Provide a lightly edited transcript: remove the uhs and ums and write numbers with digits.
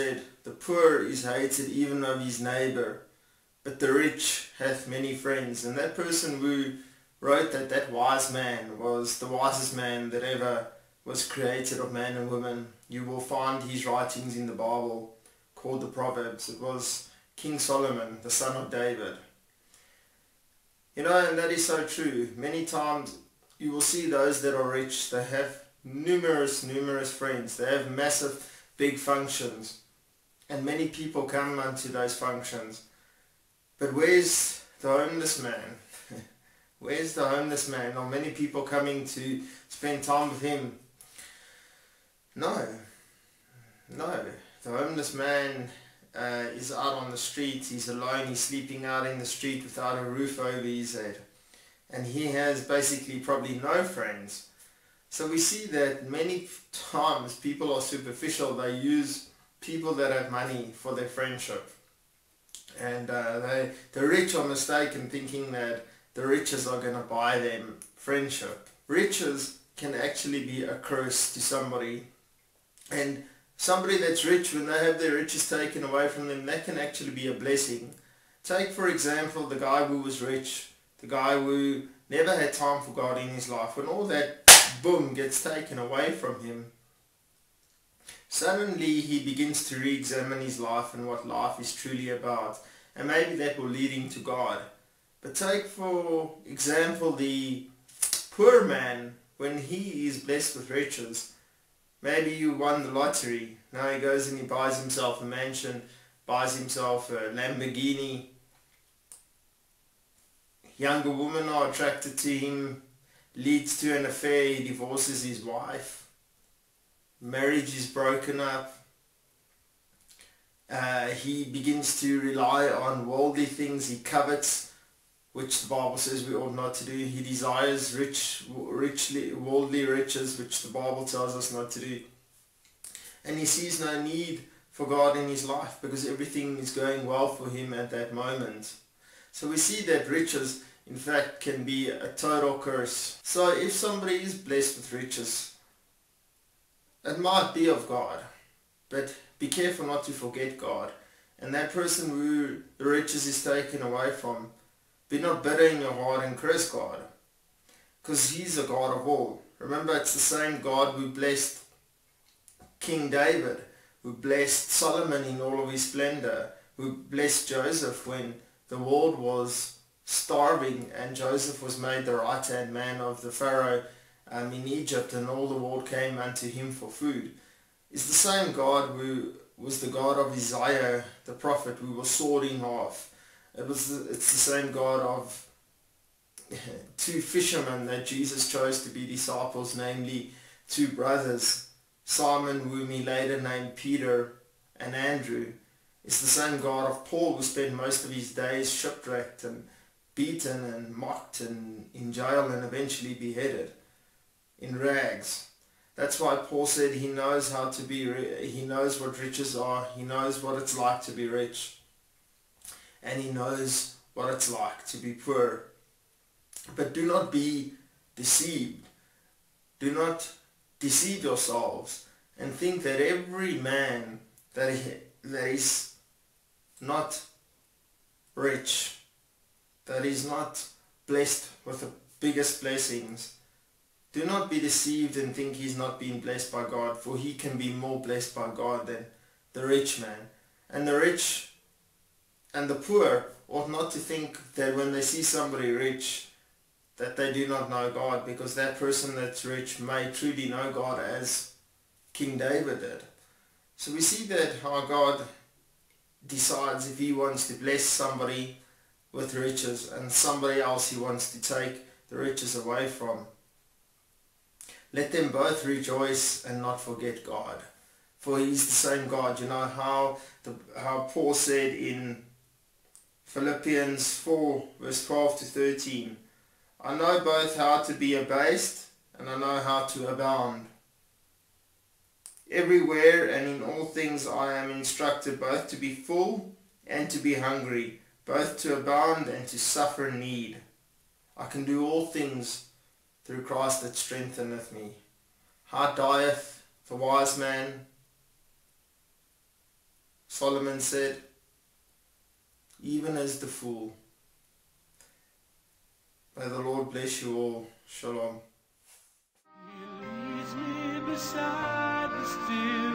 said, "The poor is hated even of his neighbor, but the rich hath many friends." And that person who wrote that wise man was the wisest man that ever was created of man and woman. You will find his writings in the Bible called the Proverbs. It was King Solomon, the son of David. You know, and that is so true. Many times you will see those that are rich, they have numerous friends. They have massive, big functions. And many people come unto those functions. But where's the homeless man? Where's the homeless man? Are many people coming to spend time with him? No. The homeless man is out on the street. He's alone. He's sleeping out in the street without a roof over his head. And he has basically probably no friends. So we see that many times people are superficial. They use people that have money for their friendship. And the rich are mistaken, thinking that the riches are going to buy them friendship. Riches can actually be a curse to somebody. And somebody that's rich, when they have their riches taken away from them, that can actually be a blessing. Take, for example, the guy who was rich, the guy who never had time for God in his life. When all that, boom, gets taken away from him, suddenly he begins to re-examine his life and what life is truly about. And maybe that will lead him to God. But take, for example, the poor man, when he is blessed with riches. Maybe you won the lottery. Now he goes and he buys himself a mansion, buys himself a Lamborghini. Younger women are attracted to him, leads to an affair, he divorces his wife. Marriage is broken up. He begins to rely on worldly things. He covets, which the Bible says we ought not to do. He desires worldly riches, which the Bible tells us not to do. And he sees no need for God in his life because everything is going well for him at that moment. So we see that riches, in fact, can be a total curse. So if somebody is blessed with riches, it might be of God, but be careful not to forget God. And that person who the riches is taken away from, be not bitter in your heart and curse God, because he's a God of all. Remember, it's the same God who blessed King David, who blessed Solomon in all of his splendor, who blessed Joseph when the world was starving and Joseph was made the right-hand man of the Pharaoh in Egypt, and all the world came unto him for food. It's the same God who was the God of Isaiah, the prophet, who was sawed in half. It's the same God of two fishermen that Jesus chose to be disciples, namely two brothers, Simon, whom he later named Peter, and Andrew. It's the same God of Paul, who spent most of his days shipwrecked and beaten and mocked and in jail and eventually beheaded in rags. That's why Paul said he knows how to be, he knows what riches are, he knows what it's like to be rich, and he knows what it's like to be poor. But do not be deceived. Do not deceive yourselves and think that every man that is not rich, that is not blessed with the biggest blessings, do not be deceived and think he's not being blessed by God, for he can be more blessed by God than the rich man. And the rich and the poor ought not to think that when they see somebody rich that they do not know God, because that person that's rich may truly know God as King David did. So we see that how God decides if he wants to bless somebody with riches and somebody else he wants to take the riches away from. Let them both rejoice and not forget God, for he's the same God. You know how Paul said in Philippians 4 verse 12 to 13, I know both how to be abased and I know how to abound. Everywhere and in all things I am instructed both to be full and to be hungry, both to abound and to suffer need. I can do all things through Christ that strengtheneth me. How dieth the wise man? Solomon said, even as the fool. May the Lord bless you all. Shalom. He leads me beside the still